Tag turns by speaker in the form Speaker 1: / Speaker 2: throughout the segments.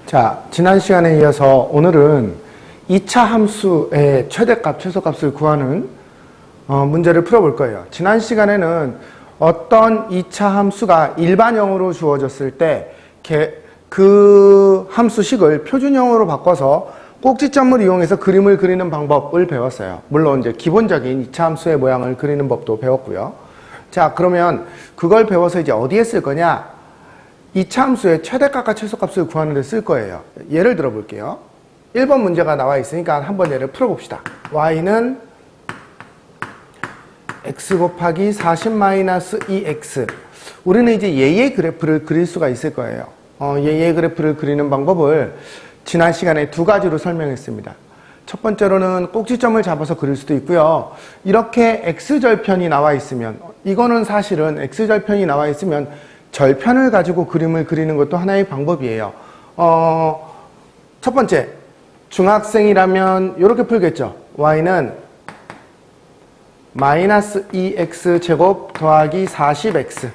Speaker 1: 자, 지난 시간에 이어서 오늘은 2차 함수의 최대값, 최소값을 구하는 문제를 풀어볼 거예요. 지난 시간에는 어떤 2차 함수가 일반형으로 주어졌을 때 그 함수식을 표준형으로 바꿔서 꼭지점을 이용해서 그림을 그리는 방법을 배웠어요. 물론 이제 기본적인 2차 함수의 모양을 그리는 법도 배웠고요. 자, 그러면 그걸 배워서 이제 어디에 쓸 거냐? 2차 함수의 최대값과 최소값을 구하는 데 쓸 거예요. 예를 들어 볼게요. 1번 문제가 나와 있으니까 한번 예를 풀어봅시다. y는 x 곱하기 40-2x. 우리는 이제 얘의 그래프를 그릴 수가 있을 거예요. 얘의 그래프를 그리는 방법을 지난 시간에 두 가지로 설명했습니다. 첫 번째로는 꼭지점을 잡아서 그릴 수도 있고요. 이렇게 x절편이 나와 있으면, 이거는 사실은 x절편이 나와 있으면 절편을 가지고 그림을 그리는 것도 하나의 방법이에요. 첫 번째, 중학생이라면 이렇게 풀겠죠. y는 -2x 제곱 더하기 40x.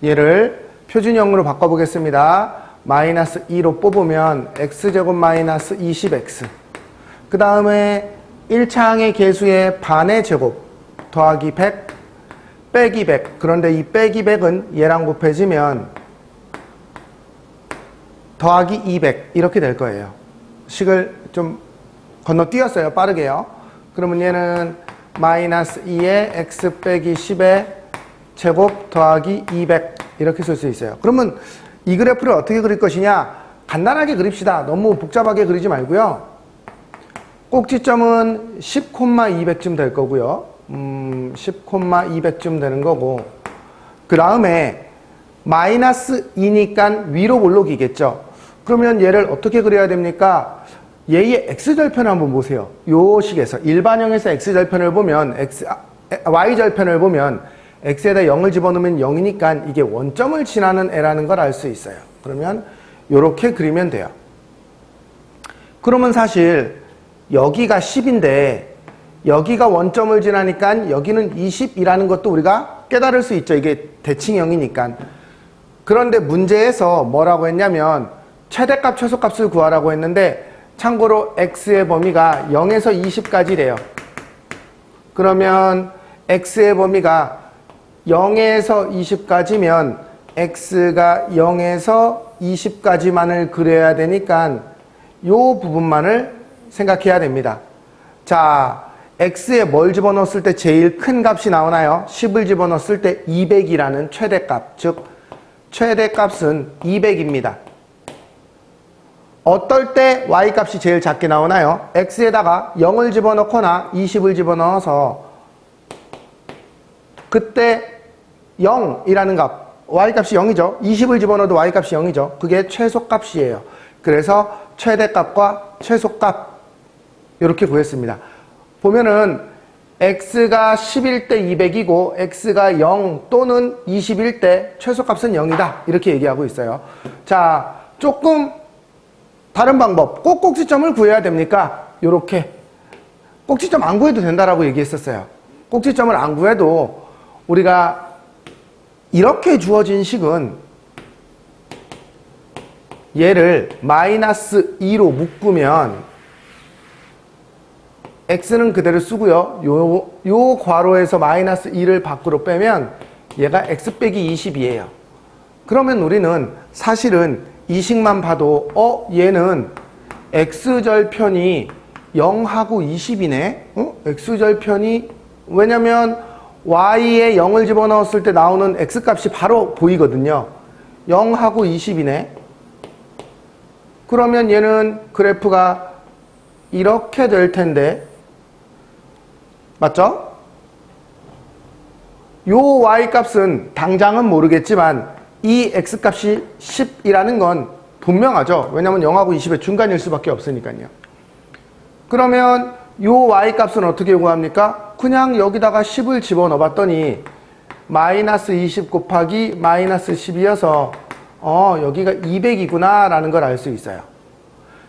Speaker 1: 얘를 표준형으로 바꿔보겠습니다. -2로 뽑으면 x제곱 마이너스 20x. 그 다음에 1차항의 개수의 반의 제곱 더하기 100 빼기 100. 그런데 이 빼기 100은 얘랑 곱해지면 더하기 200 이렇게 될 거예요. 식을 좀 건너뛰었어요. 빠르게요. 그러면 얘는 -2에 x 빼기 10의 제곱 더하기 200 이렇게 쓸 수 있어요. 그러면 이 그래프를 어떻게 그릴 것이냐? 간단하게 그립시다. 너무 복잡하게 그리지 말고요. 꼭지점은 10,200쯤 될 거고요. 10,200쯤 되는 거고, 그 다음에 -2니까 위로 올록이겠죠. 그러면 얘를 어떻게 그려야 됩니까? 얘의 x절편을 한번 보세요. 요 식에서 일반형에서 x절편을 보면 y절편을 보면 x에다 0을 집어넣으면 0이니까 이게 원점을 지나는 애라는 걸 알 수 있어요. 그러면 요렇게 그리면 돼요. 그러면 사실 여기가 10인데 여기가 원점을 지나니까 여기는 20이라는 것도 우리가 깨달을 수 있죠. 이게 대칭형이니까. 그런데 문제에서 뭐라고 했냐면 최대값, 최소값을 구하라고 했는데 참고로 x의 범위가 0에서 20까지래요. 그러면 x의 범위가 0에서 20까지면 x가 0에서 20까지만을 그려야 되니까 요 부분만을 생각해야 됩니다. 자, x에 뭘 집어넣었을 때 제일 큰 값이 나오나요? 10을 집어넣었을 때 200이라는 최대값, 즉 최대값은 200입니다. 어떨 때 y값이 제일 작게 나오나요? x에다가 0을 집어넣거나 20을 집어넣어서 그때 0이라는 값, y값이 0이죠. 20을 집어넣어도 y값이 0이죠. 그게 최소값이에요. 그래서 최대값과 최소값 이렇게 구했습니다. 보면은 x가 10일 때 200이고 x가 0 또는 20일 때 최소값은 0이다. 이렇게 얘기하고 있어요. 자, 조금 다른 방법. 꼭 꼭지점을 구해야 됩니까? 요렇게. 꼭지점 안 구해도 된다라고 얘기했었어요. 꼭지점을 안 구해도 우리가 이렇게 주어진 식은 얘를 -2로 묶으면 x는 그대로 쓰고요. 요 괄호에서 -2를 밖으로 빼면 얘가 x 빼기 20이에요. 그러면 우리는 사실은 이 식만 봐도 얘는 x절편이 0하고 20이네. x절편이 왜냐면 y에 0을 집어넣었을 때 나오는 x값이 바로 보이거든요. 0하고 20이네. 그러면 얘는 그래프가 이렇게 될 텐데, 맞죠? 요 y값은 당장은 모르겠지만 이 x값이 10이라는 건 분명하죠. 왜냐면 0하고 20의 중간일 수밖에 없으니까요. 그러면 요 y값은 어떻게 구합니까? 그냥 여기다가 10을 집어넣어 봤더니 -20 곱하기 -10이어서 여기가 200이구나 라는 걸 알 수 있어요.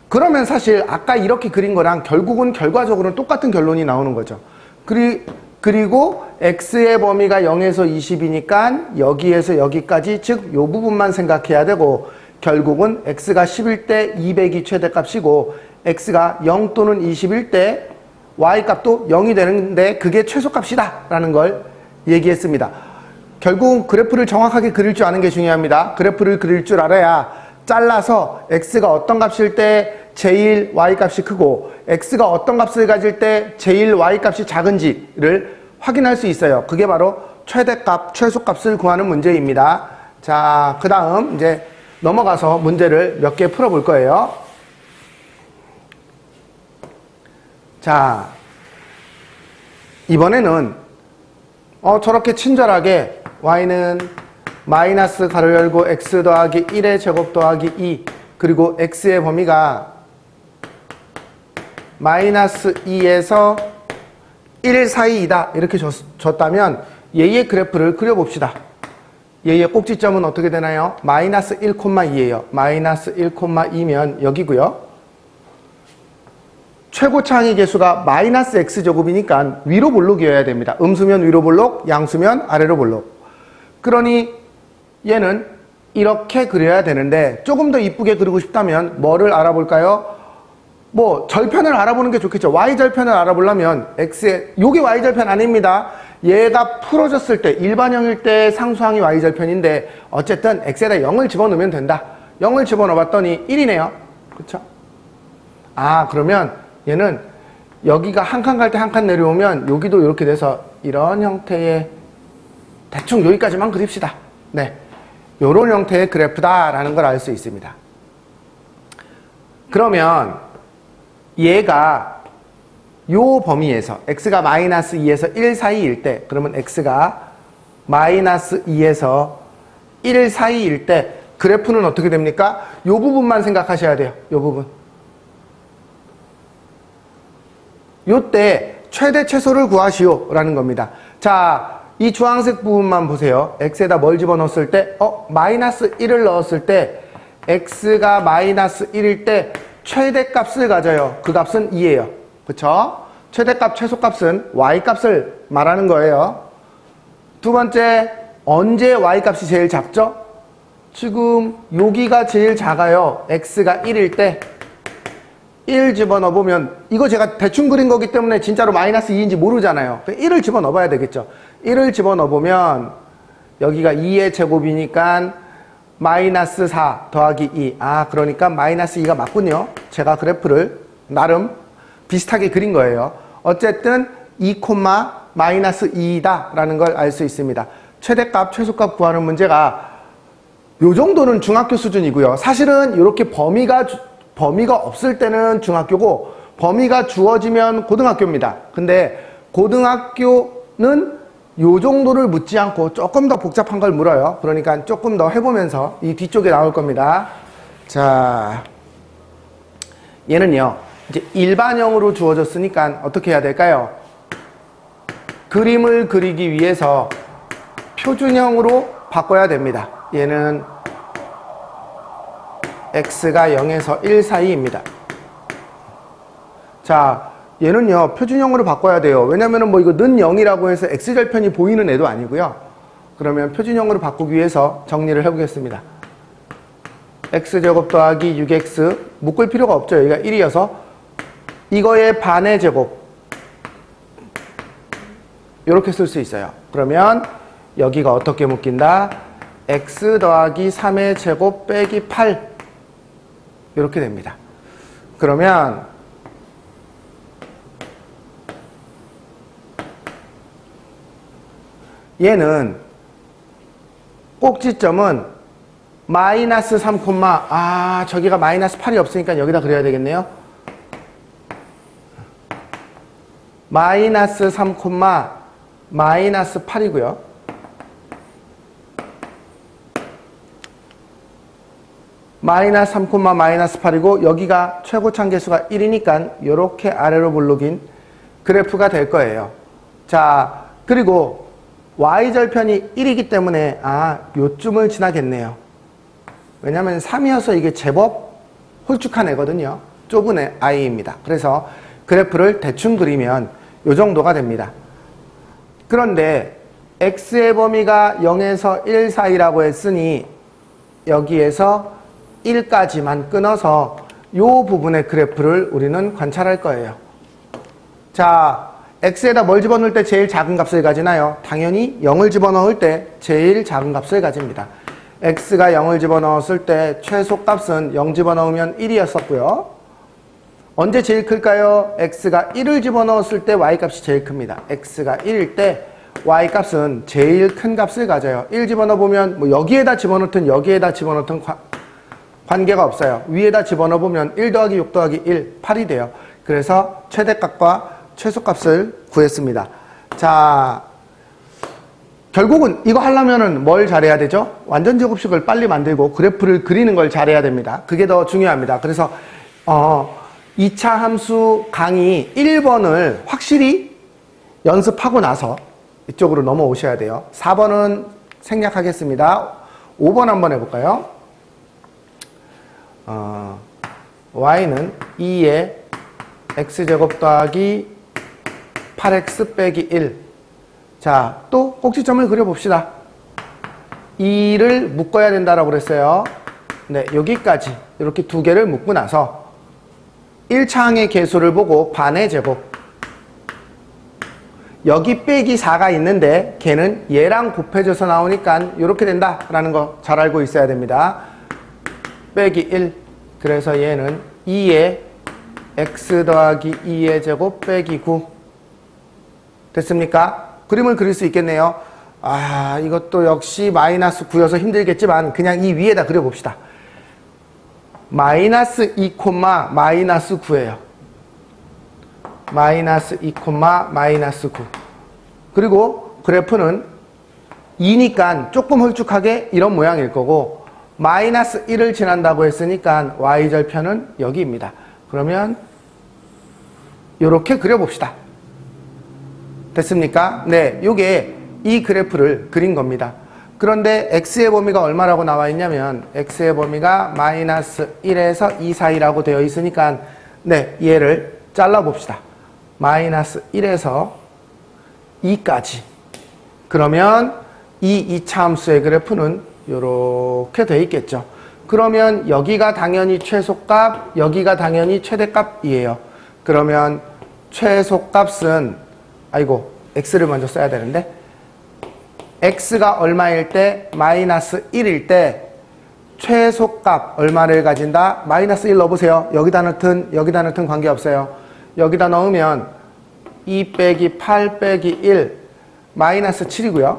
Speaker 1: 그러면 사실 아까 이렇게 그린 거랑 결국은 결과적으로는 똑같은 결론이 나오는 거죠. 그리고 x의 범위가 0에서 20이니까 여기에서 여기까지, 즉 요 부분만 생각해야 되고, 결국은 x가 10일 때 200이 최대값이고 x가 0 또는 20일 때 y값도 0이 되는데 그게 최소값이다 라는 걸 얘기했습니다. 결국 그래프를 정확하게 그릴 줄 아는 게 중요합니다. 그래프를 그릴 줄 알아야 잘라서 x가 어떤 값일 때 제일 y값이 크고 x가 어떤 값을 가질 때 제일 y값이 작은지를 확인할 수 있어요. 그게 바로 최대값, 최소값을 구하는 문제입니다. 자, 그 다음 이제 넘어가서 문제를 몇 개 풀어볼 거예요. 자, 이번에는 저렇게 친절하게 y는 마이너스 가로 열고 x 더하기 1의 제곱 더하기 2 그리고 x의 범위가 마이너스 2에서 1 사이이다 이렇게 줬다면 얘의 그래프를 그려봅시다. 얘의 꼭지점은 어떻게 되나요? 마이너스 1,2예요. 마이너스 1,2면 여기고요. 최고차항의 개수가 마이너스 x제곱이니까 위로 볼록이어야 됩니다. 음수면 위로 볼록, 양수면 아래로 볼록. 그러니 얘는 이렇게 그려야 되는데 조금 더 이쁘게 그리고 싶다면 뭐를 알아볼까요? 뭐 절편을 알아보는 게 좋겠죠. y절편을 알아보려면 x의 요게 y절편 아닙니다. 얘가 풀어졌을 때 일반형일 때 상수항이 y절편인데 어쨌든 x에다 0을 집어넣으면 된다. 0을 집어넣어봤더니 1이네요. 그쵸? 아, 그러면 얘는 여기가 한 칸 갈 때 한 칸 내려오면 여기도 이렇게 돼서 이런 형태의 대충 여기까지만 그립시다. 네, 요런 형태의 그래프다라는 걸 알 수 있습니다. 그러면 얘가 요 범위에서 x가 마이너스 2에서 1 사이일 때 그러면 x가 마이너스 2에서 1 사이일 때 그래프는 어떻게 됩니까? 요 부분만 생각하셔야 돼요. 요 부분. 요때 최대 최소를 구하시오 라는 겁니다. 자, 이 주황색 부분만 보세요. x에다 뭘 집어넣었을 때 마이너스 1을 넣었을 때 x가 마이너스 1일 때 최대값을 가져요. 그 값은 2예요. 그쵸? 최대값, 최소값은 y값을 말하는 거예요. 두 번째, 언제 y값이 제일 작죠? 지금 여기가 제일 작아요. x가 1일 때 1 집어넣어보면 이거 제가 대충 그린 거기 때문에 진짜로 마이너스 2인지 모르잖아요. 1을 집어넣어봐야 되겠죠. 1을 집어넣어보면 여기가 2의 제곱이니까 마이너스 4 더하기 2. 아, 그러니까 마이너스 2가 맞군요. 제가 그래프를 나름 비슷하게 그린 거예요. 어쨌든 2, 마이너스 2다 라는 걸 알 수 있습니다. 최대값, 최소값 구하는 문제가 요 정도는 중학교 수준이고요. 사실은 이렇게 범위가 없을 때는 중학교고 범위가 주어지면 고등학교입니다. 근데 고등학교는 요 정도를 묻지 않고 조금 더 복잡한 걸 물어요. 그러니까 조금 더 해보면서 이 뒤쪽에 나올 겁니다. 자, 얘는요 이제 일반형으로 주어졌으니까 어떻게 해야 될까요? 그림을 그리기 위해서 표준형으로 바꿔야 됩니다. 얘는 x가 0에서 1 사이입니다. 자, 얘는요 표준형으로 바꿔야 돼요. 왜냐면은 뭐 이거 는 0이라고 해서 x절편이 보이는 애도 아니고요. 그러면 표준형으로 바꾸기 위해서 정리를 해보겠습니다. x제곱 더하기 6x 묶을 필요가 없죠. 여기가 1이어서 이거의 반의 제곱 이렇게 쓸 수 있어요. 그러면 여기가 어떻게 묶인다? x 더하기 3의 제곱 빼기 8 이렇게 됩니다. 그러면 얘는 꼭지점은 마이너스 3, 저기가 마이너스 8이 없으니까 여기다 그려야 되겠네요. 마이너스 3, 마이너스 8이고요. 마이너스 3, 마이너스 8이고 여기가 최고참 개수가 1이니까 이렇게 아래로 볼록인 그래프가 될 거예요. 자, 그리고 y절편이 1이기 때문에 요쯤을 지나겠네요. 왜냐면 3이어서 이게 제법 홀쭉한 애거든요. 좁은 애 i입니다. 그래서 그래프를 대충 그리면 요 정도가 됩니다. 그런데 x의 범위가 0에서 1 사이라고 했으니 여기에서 1까지만 끊어서 요 부분의 그래프를 우리는 관찰할 거예요. 자, x에다 뭘 집어넣을 때 제일 작은 값을 가지나요? 당연히 0을 집어넣을 때 제일 작은 값을 가집니다. x가 0을 집어넣었을 때 최소값은 0 집어넣으면 1이었었고요. 언제 제일 클까요? x가 1을 집어넣었을 때 y값이 제일 큽니다. x가 1일 때 y값은 제일 큰 값을 가져요. 1 집어넣어보면 뭐 여기에다 집어넣든 여기에다 집어넣든 관계가 없어요. 위에다 집어넣어보면 1 더하기 6 더하기 1, 8이 돼요. 그래서 최대값과 최소값을 구했습니다. 자, 결국은 이거 하려면은 뭘 잘해야 되죠? 완전 제곱식을 빨리 만들고 그래프를 그리는 걸 잘해야 됩니다. 그게 더 중요합니다. 그래서 2차 함수 강의 1번을 확실히 연습하고 나서 이쪽으로 넘어오셔야 돼요. 4번은 생략하겠습니다. 5번 한번 해볼까요? y는 2의 x제곱 더하기 8x 빼기 1. 자, 또 꼭지점을 그려봅시다. 2를 묶어야 된다라고 그랬어요. 네, 여기까지 이렇게 두 개를 묶고 나서 1차항의 개수를 보고 반의 제곱. 여기 빼기 4가 있는데 걔는 얘랑 곱해져서 나오니까 이렇게 된다라는 거 잘 알고 있어야 됩니다. 빼기 1. 그래서 얘는 2의 x 더하기 2의 제곱 빼기 9. 됐습니까? 그림을 그릴 수 있겠네요. 아, 이것도 역시 마이너스 9여서 힘들겠지만 그냥 이 위에다 그려봅시다. 마이너스 2, 마이너스 9예요. 마이너스 2, 마이너스 9. 그리고 그래프는 2니까 조금 홀쭉하게 이런 모양일 거고 마이너스 1을 지난다고 했으니까 y절편은 여기입니다. 그러면 이렇게 그려봅시다. 됐습니까? 네, 요게 이 그래프를 그린 겁니다. 그런데 x의 범위가 얼마라고 나와 있냐면 x의 범위가 마이너스 1에서 2 사이라고 되어 있으니까 네, 얘를 잘라봅시다. 마이너스 1에서 2까지. 그러면 이 2차 함수의 그래프는 이렇게 되어 있겠죠. 그러면 여기가 당연히 최소값, 여기가 당연히 최대값이에요. 그러면 최소값은 x를 먼저 써야 되는데 x가 얼마일 때? 마이너스 1일 때 최소값 얼마를 가진다? 마이너스 1 넣어보세요. 여기다 넣든 관계없어요. 여기다 넣으면 2 빼기 8 빼기 1 마이너스 7이고요.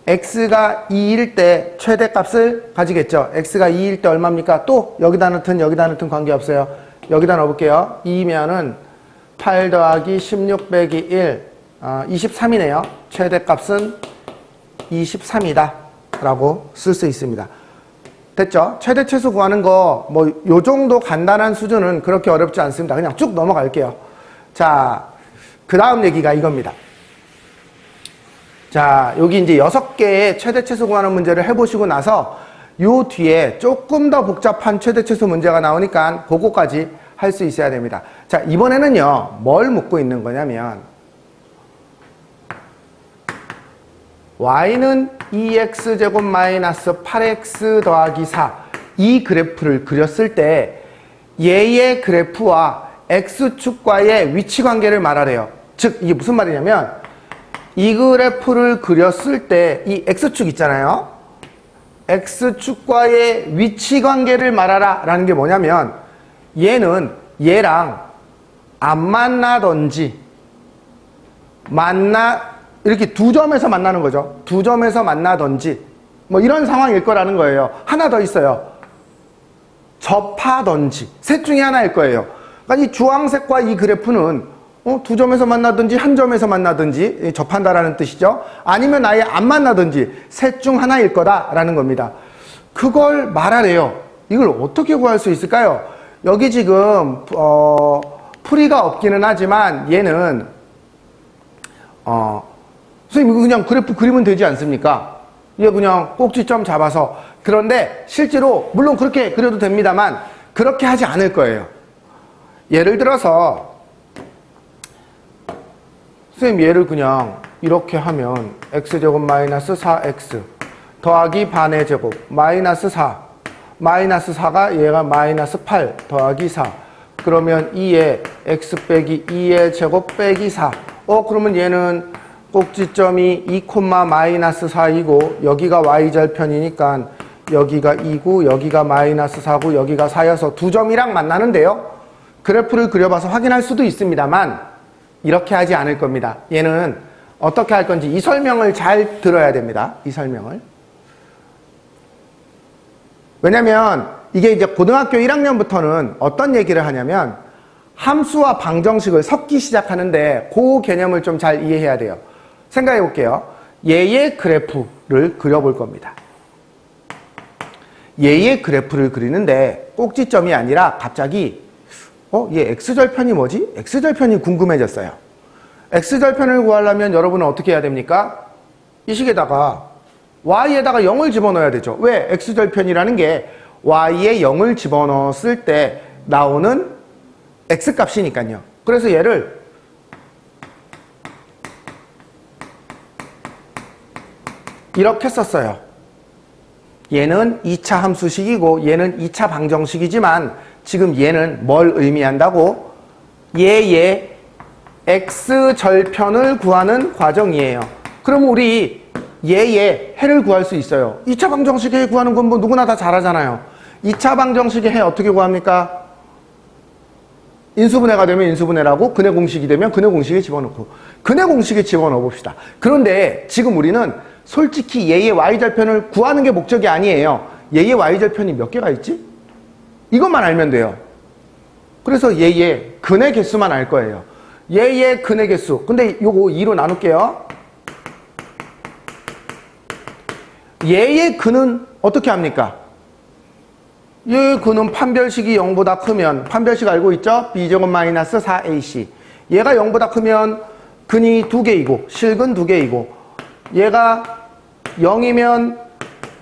Speaker 1: x가 2일 때 최대값을 가지겠죠. x가 2일 때 얼마입니까? 또 여기다 넣든 관계없어요. 여기다 넣어볼게요. 2면은 8 더하기 16 빼기 1 23이네요. 최대값은 23이다 라고 쓸 수 있습니다. 됐죠? 최대 최소 구하는 거 뭐 요 정도 간단한 수준은 그렇게 어렵지 않습니다. 그냥 쭉 넘어갈게요. 자, 그 다음 얘기가 이겁니다. 자, 여기 이제 6개의 최대 최소 구하는 문제를 해보시고 나서 요 뒤에 조금 더 복잡한 최대 최소 문제가 나오니까 그거까지 할 수 있어야 됩니다. 자, 이번에는요, 뭘 묻고 있는 거냐면 y는 2x제곱 마이너스 8x 더하기 4 이 그래프를 그렸을 때 얘의 그래프와 x축과의 위치관계를 말하래요. 즉 이게 무슨 말이냐면 이 그래프를 그렸을 때 이 x축 있잖아요. x축과의 위치관계를 말하라 라는 게 뭐냐면 얘는 얘랑 안 만나든지 이렇게 두 점에서 만나는 거죠. 두 점에서 만나든지 뭐 이런 상황일 거라는 거예요. 하나 더 있어요. 접하든지 셋 중에 하나일 거예요. 그러니까 이 주황색과 이 그래프는 두 점에서 만나든지 한 점에서 만나든지 접한다라는 뜻이죠. 아니면 아예 안 만나든지 셋 중 하나일 거다라는 겁니다. 그걸 말하래요. 이걸 어떻게 구할 수 있을까요? 여기 지금 풀이가 없기는 하지만 얘는 선생님 이거 그냥 그래프 그리면 되지 않습니까? 이게 그냥 꼭지점 잡아서. 그런데 실제로 물론 그렇게 그려도 됩니다만 그렇게 하지 않을 거예요. 예를 들어서 선생님 얘를 그냥 이렇게 하면 x제곱 마이너스 4x 더하기 반의 제곱 마이너스 4. 마이너스 4가 얘가 마이너스 8 더하기 4. 그러면 2의 x 빼기 2의 제곱 빼기 4. 그러면 얘는 꼭지점이 2, 마이너스 4이고 여기가 y절편이니까 여기가 2고 여기가 마이너스 4고 여기가 4여서 두 점이랑 만나는데요. 그래프를 그려봐서 확인할 수도 있습니다만 이렇게 하지 않을 겁니다. 얘는 어떻게 할 건지 이 설명을 잘 들어야 됩니다. 이 설명을. 왜냐면 이게 이제 고등학교 1학년부터는 어떤 얘기를 하냐면 함수와 방정식을 섞기 시작하는데 그 개념을 좀 잘 이해해야 돼요. 생각해 볼게요. 얘의 그래프를 그려볼 겁니다. 얘의 그래프를 그리는데 꼭지점이 아니라 갑자기 얘 x절편이 뭐지? x절편이 궁금해졌어요. x절편을 구하려면 여러분은 어떻게 해야 됩니까? 이 식에다가 y에다가 0을 집어넣어야 되죠. 왜? x절편이라는 게 y에 0을 집어넣었을 때 나오는 x값이니까요. 그래서 얘를 이렇게 썼어요. 얘는 2차 함수식이고 얘는 2차 방정식이지만 지금 얘는 뭘 의미한다고? 얘의 x절편을 구하는 과정이에요. 그럼 우리 얘의 해를 구할 수 있어요. 2차 방정식의 해 구하는 건 뭐 누구나 다 잘하잖아요. 2차 방정식의 해 어떻게 구합니까? 인수분해가 되면 인수분해라고, 근해 공식이 되면 근해 공식에 집어넣고, 근해 공식에 집어넣어 봅시다. 그런데 지금 우리는 솔직히 얘의 y절편을 구하는 게 목적이 아니에요. 얘의 y절편이 몇 개가 있지? 이것만 알면 돼요. 그래서 얘의 근해 개수만 알 거예요. 얘의 근해 개수. 근데 요거 2로 나눌게요. 얘의 근은 어떻게 합니까? 얘의 근은 판별식이 0보다 크면, 판별식 알고 있죠? b제곱 마이너스 4ac. 얘가 0보다 크면 근이 2개이고 실근 2개이고, 얘가 0이면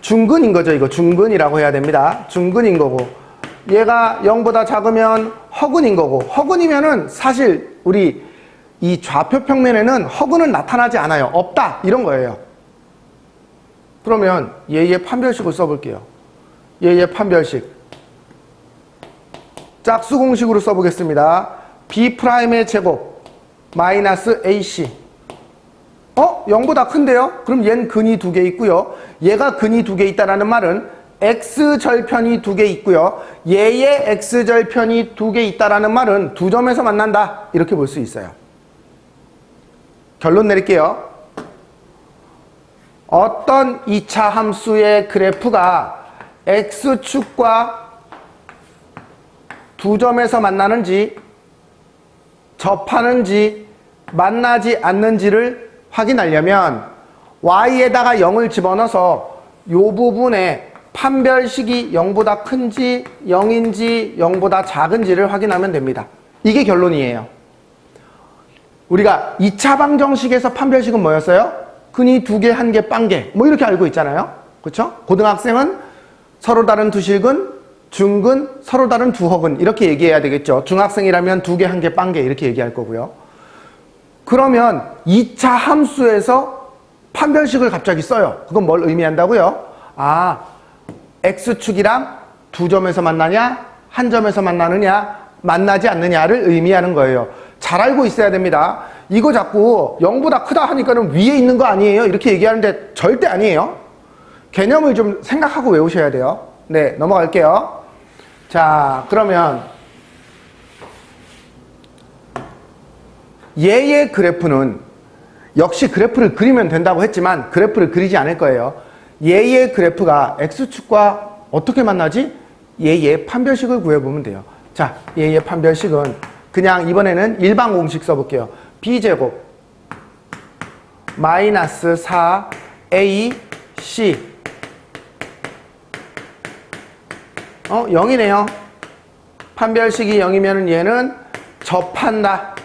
Speaker 1: 중근인 거죠. 이거 중근이라고 해야 됩니다. 중근인 거고, 얘가 0보다 작으면 허근인 거고, 허근이면은 사실 우리 이 좌표 평면에는 허근은 나타나지 않아요. 없다 이런 거예요. 그러면 얘의 판별식을 써볼게요. 얘의 판별식 짝수 공식으로 써보겠습니다. b'의 제곱 마이너스 ac. 0보다 큰데요? 그럼 얘는 근이 2개 있고요. 얘가 근이 2개 있다는 말은 x절편이 2개 있고요. 얘의 x절편이 2개 있다는 말은 두 점에서 만난다. 이렇게 볼 수 있어요. 결론 내릴게요. 어떤 2차 함수의 그래프가 x축과 두 점에서 만나는지, 접하는지, 만나지 않는지를 확인하려면 y에다가 0을 집어넣어서 이 부분에 판별식이 0보다 큰지 0인지 0보다 작은지를 확인하면 됩니다. 이게 결론이에요. 우리가 2차 방정식에서 판별식은 뭐였어요? 근이 2개, 1개, 빵개 뭐 이렇게 알고 있잖아요. 그렇죠? 고등학생은 서로 다른 두 실근, 중근, 서로 다른 두 허근 이렇게 얘기해야 되겠죠. 중학생이라면 2개, 1개, 빵개 이렇게 얘기할 거고요. 그러면 2차 함수에서 판별식을 갑자기 써요. 그건 뭘 의미한다고요? x축이랑 두 점에서 만나냐, 한 점에서 만나느냐, 만나지 않느냐를 의미하는 거예요. 잘 알고 있어야 됩니다. 이거 자꾸 0보다 크다 하니까는 위에 있는 거 아니에요? 이렇게 얘기하는데 절대 아니에요. 개념을 좀 생각하고 외우셔야 돼요. 네, 넘어갈게요. 자, 그러면 얘의 그래프는 역시 그래프를 그리면 된다고 했지만 그래프를 그리지 않을 거예요. 얘의 그래프가 x축과 어떻게 만나지? 얘의 판별식을 구해보면 돼요. 자, 얘의 판별식은 그냥 이번에는 일반 공식 써볼게요. b제곱 마이너스 4ac 0이네요. 판별식이 0이면 얘는 접한다.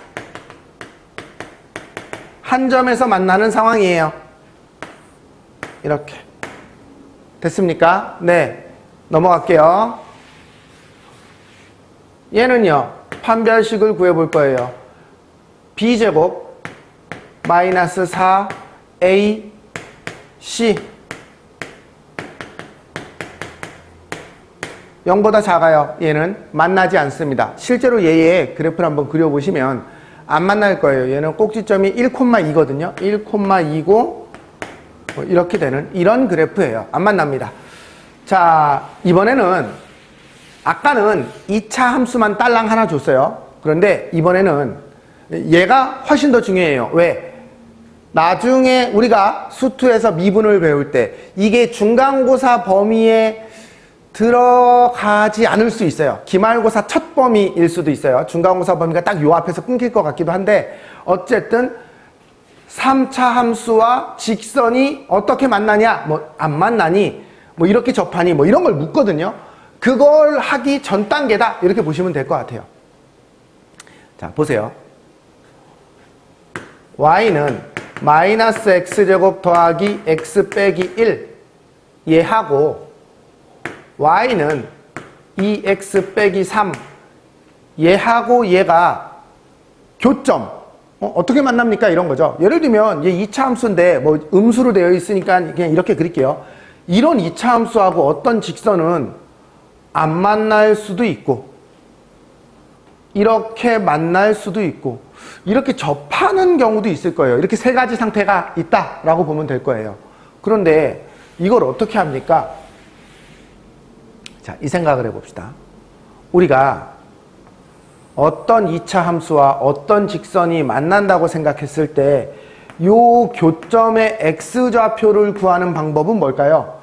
Speaker 1: 한 점에서 만나는 상황이에요. 이렇게. 됐습니까? 네. 넘어갈게요. 얘는요. 판별식을 구해볼 거예요. b제곱 마이너스 4ac 0보다 작아요. 얘는 만나지 않습니다. 실제로 얘의 그래프를 한번 그려보시면 안 만날 거예요. 얘는 꼭지점이 1,2거든요. 1,2고 이렇게 되는 이런 그래프예요. 안 만납니다. 자, 이번에는 아까는 2차 함수만 딸랑 하나 줬어요. 그런데 이번에는 얘가 훨씬 더 중요해요. 왜? 나중에 우리가 수투에서 미분을 배울 때 이게 중간고사 범위에 들어가지 않을 수 있어요. 기말고사 첫 범위일 수도 있어요. 중간고사 범위가 딱 요 앞에서 끊길 것 같기도 한데 어쨌든 3차 함수와 직선이 어떻게 만나냐, 뭐 안 만나니, 뭐 이렇게 접하니, 뭐 이런 걸 묻거든요. 그걸 하기 전 단계다 이렇게 보시면 될 것 같아요. 자, 보세요. y는 마이너스 x제곱 더하기 x 빼기 1 얘하고 y는 2x 빼기 3 얘하고 얘가 교점 어떻게 만납니까? 이런 거죠. 예를 들면 얘 2차 함수인데 뭐 음수로 되어 있으니까 그냥 이렇게 그릴게요. 이런 2차 함수하고 어떤 직선은 안 만날 수도 있고 이렇게 만날 수도 있고 이렇게 접하는 경우도 있을 거예요. 이렇게 세 가지 상태가 있다라고 보면 될 거예요. 그런데 이걸 어떻게 합니까? 자, 이 생각을 해봅시다. 우리가 어떤 2차 함수와 어떤 직선이 만난다고 생각했을 때 이 교점의 x좌표를 구하는 방법은 뭘까요?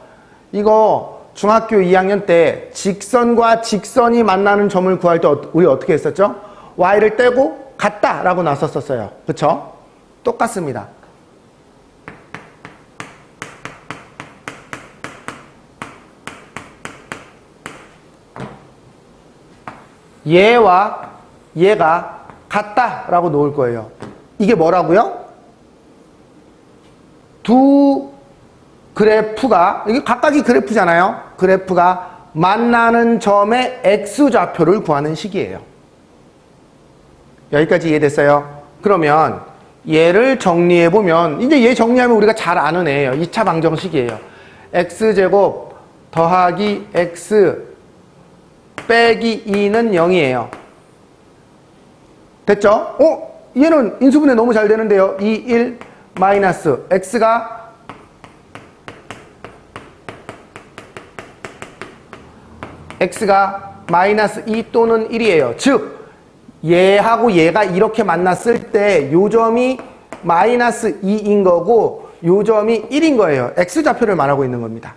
Speaker 1: 이거 중학교 2학년 때 직선과 직선이 만나는 점을 구할 때 우리 어떻게 했었죠? y를 떼고 같다 라고 나섰었어요. 그쵸? 똑같습니다. 얘와 얘가 같다 라고 놓을 거예요. 이게 뭐라고요? 두 그래프가, 이게 각각이 그래프잖아요. 그래프가 만나는 점의 x좌표를 구하는 식이에요. 여기까지 이해됐어요? 그러면 얘를 정리해보면 이제 얘 정리하면 우리가 잘 아는 애예요. 2차 방정식이에요. x제곱 더하기 x 빼기 2는 0이에요. 됐죠? 얘는 인수분해 너무 잘 되는데요. 2, 1, 마이너스 x가 마이너스 2 또는 1이에요. 즉 얘하고 얘가 이렇게 만났을 때 요 점이 마이너스 2인 거고 요 점이 1인 거예요. x좌표를 말하고 있는 겁니다.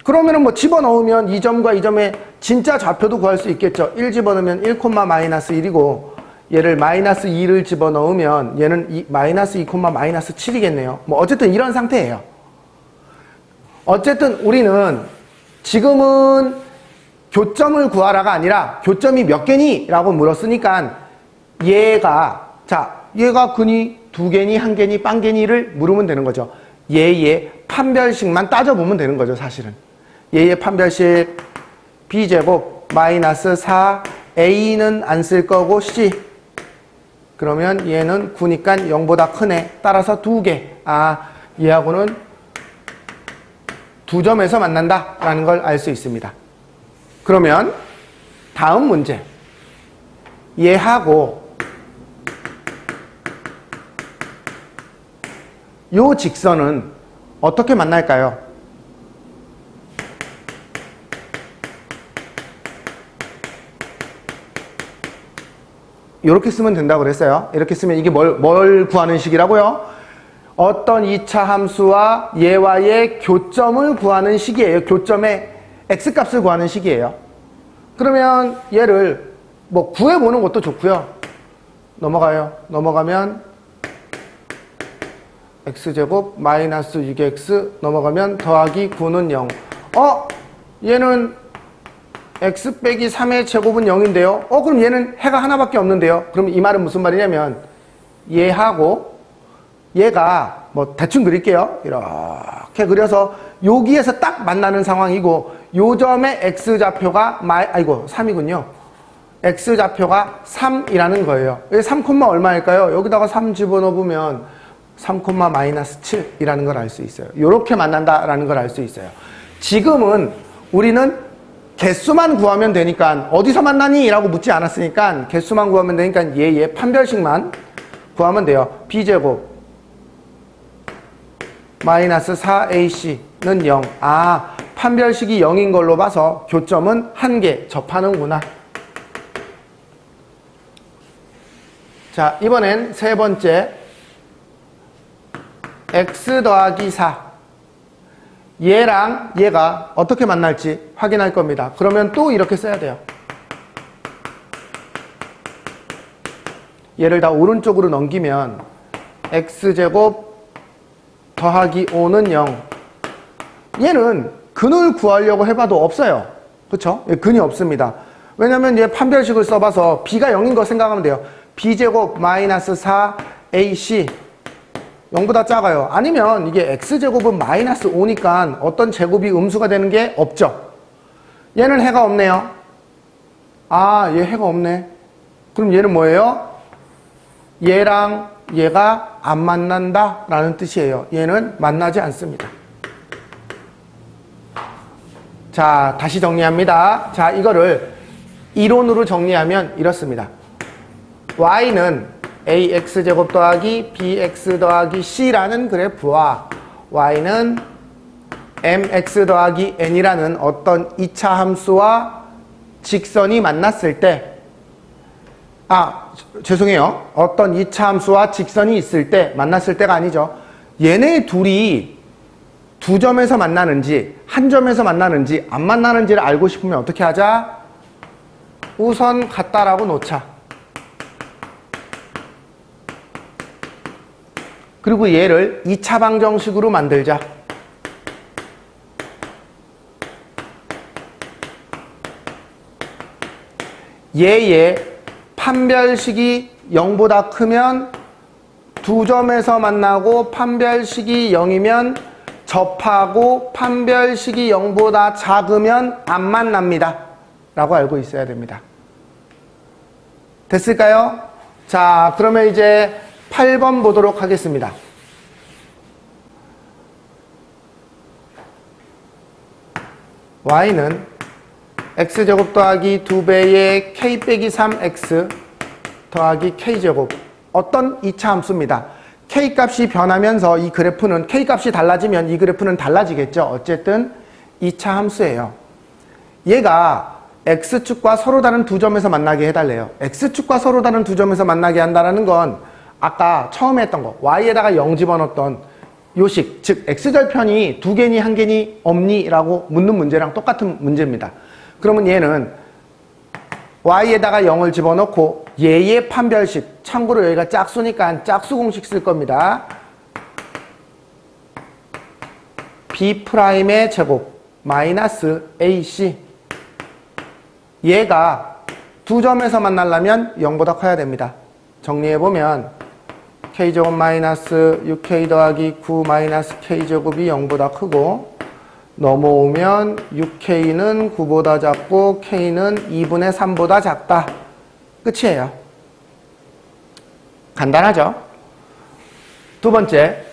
Speaker 1: 그러면은 뭐 집어넣으면 이 점과 이 점의 진짜 좌표도 구할 수 있겠죠. 1 집어넣으면 1, 마이너스 1이고 얘를 마이너스 2를 집어넣으면 얘는 마이너스 2, 마이너스 7이겠네요. 뭐 어쨌든 이런 상태예요. 어쨌든 우리는 지금은 교점을 구하라가 아니라 교점이 몇 개니? 라고 물었으니까 얘가 근이 2개니 1개니 빵개니를 물으면 되는 거죠. 얘의 판별식만 따져보면 되는 거죠, 사실은. 얘의 판별식 b제곱 마이너스 4 a는 안 쓸 거고 c 그러면 얘는 9니까 0보다 크네. 따라서 2개. 얘하고는 2점에서 만난다 라는 걸 알 수 있습니다. 그러면 다음 문제. 얘하고 요 직선은 어떻게 만날까요? 이렇게 쓰면 된다고 그랬어요. 이렇게 쓰면 이게 뭘 구하는 식이라고요? 어떤 2차 함수와 얘와의 교점을 구하는 식이에요. 교점의 x값을 구하는 식이에요. 그러면 얘를 뭐 구해보는 것도 좋고요. 넘어가요. 넘어가면 x제곱 마이너스 6x 넘어가면 더하기 9는 0. 얘는 x 빼기 3의 제곱은 0인데요. 그럼 얘는 해가 하나밖에 없는데요. 그럼 이 말은 무슨 말이냐면 얘하고 얘가 뭐 대충 그릴게요. 이렇게 그려서 여기에서 딱 만나는 상황이고 요 점의 x좌표가 3이군요. x좌표가 3이라는 거예요. 3, 얼마일까요? 여기다가 3 집어넣으면 3, 마이너스 7이라는 걸 알 수 있어요. 이렇게 만난다라는 걸 알 수 있어요. 지금은 우리는 개수만 구하면 되니까 어디서 만나니? 라고 묻지 않았으니까 개수만 구하면 되니까 얘의 판별식만 구하면 돼요. b제곱 마이너스 4ac는 0. 아, 판별식이 0인 걸로 봐서 교점은 1개 접하는구나. 자, 이번엔 세 번째 x 더하기 4. 얘랑 얘가 어떻게 만날지 확인할 겁니다. 그러면 또 이렇게 써야 돼요. 얘를 다 오른쪽으로 넘기면 x제곱 더하기 5는 0. 얘는 근을 구하려고 해봐도 없어요. 그쵸? 근이 없습니다. 왜냐면 얘 판별식을 써봐서 b가 0인 거 생각하면 돼요. b제곱 마이너스 4ac 0보다 작아요. 아니면 이게 x제곱은 마이너스 5니까 어떤 제곱이 음수가 되는 게 없죠. 얘는 해가 없네요. 아, 얘 해가 없네. 그럼 얘는 뭐예요? 얘랑 얘가 안 만난다 라는 뜻이에요. 얘는 만나지 않습니다. 자, 다시 정리합니다. 자, 이거를 이론으로 정리하면 이렇습니다. y는 ax제곱 더하기 bx 더하기 c라는 그래프와 y는 mx 더하기 n이라는 어떤 2차 함수와 직선이 만났을 때 죄송해요. 어떤 2차 함수와 직선이 있을 때, 만났을 때가 아니죠. 얘네 둘이 두 점에서 만나는지, 한 점에서 만나는지, 안 만나는지를 알고 싶으면 어떻게 하자? 우선 같다라고 놓자. 그리고 얘를 2차 방정식으로 만들자. 얘의 판별식이 0보다 크면 두 점에서 만나고 판별식이 0이면 접하고 판별식이 0보다 작으면 안 만납니다. 라고 알고 있어야 됩니다. 됐을까요? 자, 그러면 이제 8번 보도록 하겠습니다. y는 x제곱 더하기 2배의 k 빼기 3x 더하기 k제곱 어떤 2차 함수입니다. k 값이 변하면서 이 그래프는 k 값이 달라지면 이 그래프는 달라지겠죠. 어쨌든 2차 함수예요. 얘가 x축과 서로 다른 두 점에서 만나게 해달래요. x축과 서로 다른 두 점에서 만나게 한다는 건 아까 처음에 했던 거 y에다가 0 집어넣었던 요식, 즉 x절편이 두 개니 한 개니 없니? 라고 묻는 문제랑 똑같은 문제입니다. 그러면 얘는 y에다가 0을 집어넣고 얘의 판별식, 참고로 여기가 짝수니까 짝수 공식 쓸 겁니다. b'의 제곱 마이너스 ac 얘가 두 점에서 만나려면 0보다 커야 됩니다. 정리해보면 k제곱 마이너스 6k 더하기 9 마이너스 k제곱이 0보다 크고 넘어오면 6k는 9보다 작고 k는 2분의 3보다 작다. 끝이에요. 간단하죠? 두 번째,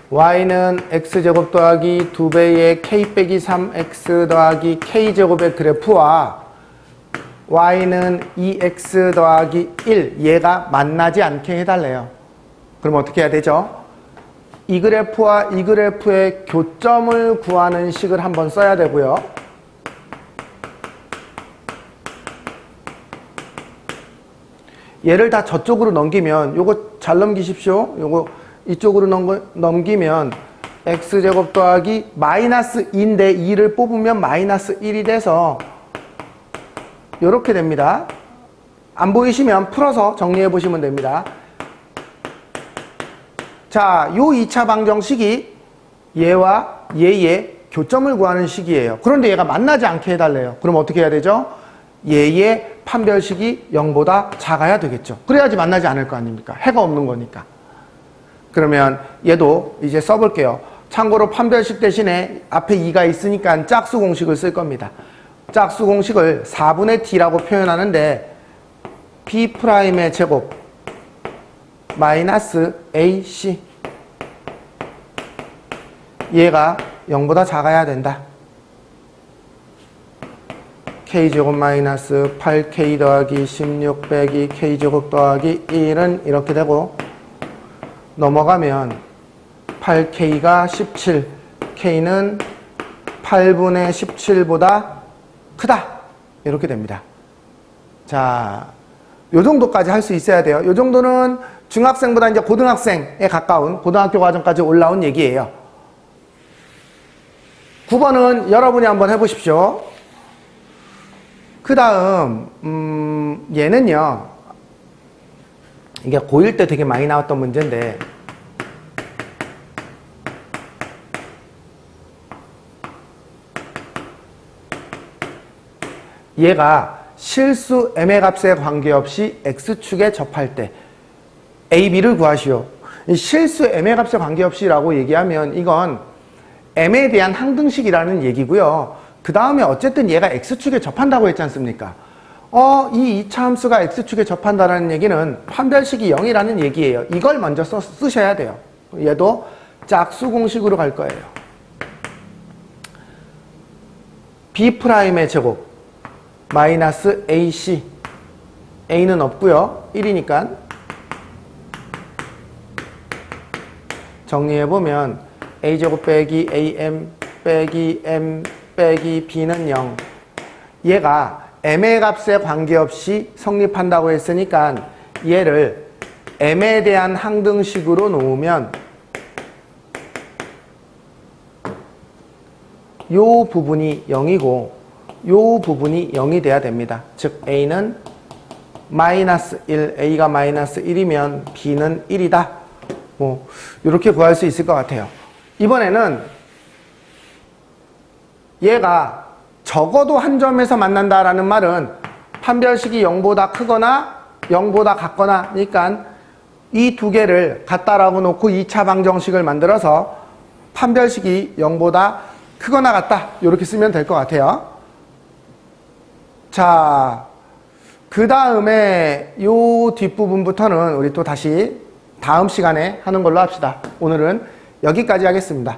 Speaker 1: y는 x제곱 더하기 2배의 k 빼기 3x 더하기 k제곱의 그래프와 y는 2x 더하기 1 얘가 만나지 않게 해달래요. 그럼 어떻게 해야 되죠? 이 그래프와 이 그래프의 교점을 구하는 식을 한번 써야 되고요. 얘를 다 저쪽으로 넘기면 요거 잘 넘기십시오. 요거 이쪽으로 넘기면 x제곱 더하기 마이너스 2인데 2를 뽑으면 마이너스 1이 돼서 요렇게 됩니다. 안 보이시면 풀어서 정리해 보시면 됩니다. 자, 요 2차 방정식이 얘와 얘의 교점을 구하는 식이에요. 그런데 얘가 만나지 않게 해달래요. 그럼 어떻게 해야 되죠? 얘의 판별식이 0보다 작아야 되겠죠. 그래야지 만나지 않을 거 아닙니까? 해가 없는 거니까. 그러면 얘도 이제 써볼게요. 참고로 판별식 대신에 앞에 2가 있으니까 짝수 공식을 쓸 겁니다. 짝수 공식을 4분의 t라고 표현하는데 b'의 제곱 마이너스 ac 얘가 0보다 작아야 된다. k제곱 마이너스 8k 더하기 16 빼기 k제곱 더하기 1은 이렇게 되고, 넘어가면 8k가 17, k는 8분의 17보다 크다. 이렇게 됩니다. 자, 요 정도까지 할 수 있어야 돼요. 요 정도는 중학생보다 이제 고등학생에 가까운 고등학교 과정까지 올라온 얘기예요. 9번은 여러분이 한번 해보십시오. 그 다음, 얘는요, 이게 고1 때 되게 많이 나왔던 문제인데, 얘가 실수 m의 값에 관계없이 x축에 접할 때 a, b를 구하시오. 이 실수 m의 값에 관계없이라고 얘기하면 이건 m에 대한 항등식이라는 얘기고요. 그 다음에 어쨌든 얘가 x축에 접한다고 했지 않습니까? 이 2차 함수가 x축에 접한다는 얘기는 판별식이 0이라는 얘기예요. 이걸 먼저 쓰셔야 돼요. 얘도 짝수 공식으로 갈 거예요. b'의 제곱 마이너스 ac, a는 없고요. 1이니까 정리해보면 a제곱 빼기 am 빼기 m 빼기 b는 0. 얘가 m의 값에 관계없이 성립한다고 했으니까 얘를 m에 대한 항등식으로 놓으면 요 부분이 0이고 요 부분이 0이 돼야 됩니다. 즉 a는 마이너스 1, a가 마이너스 1이면 b는 1이다. 뭐 이렇게 구할 수 있을 것 같아요. 이번에는 얘가 적어도 한 점에서 만난다라는 말은 판별식이 0보다 크거나 0보다 같거나 그러니까 이 두 개를 같다라고 놓고 2차 방정식을 만들어서 판별식이 0보다 크거나 같다 이렇게 쓰면 될 것 같아요. 자, 그 다음에 요 뒷부분부터는 우리 또 다시 다음 시간에 하는 걸로 합시다. 오늘은 여기까지 하겠습니다.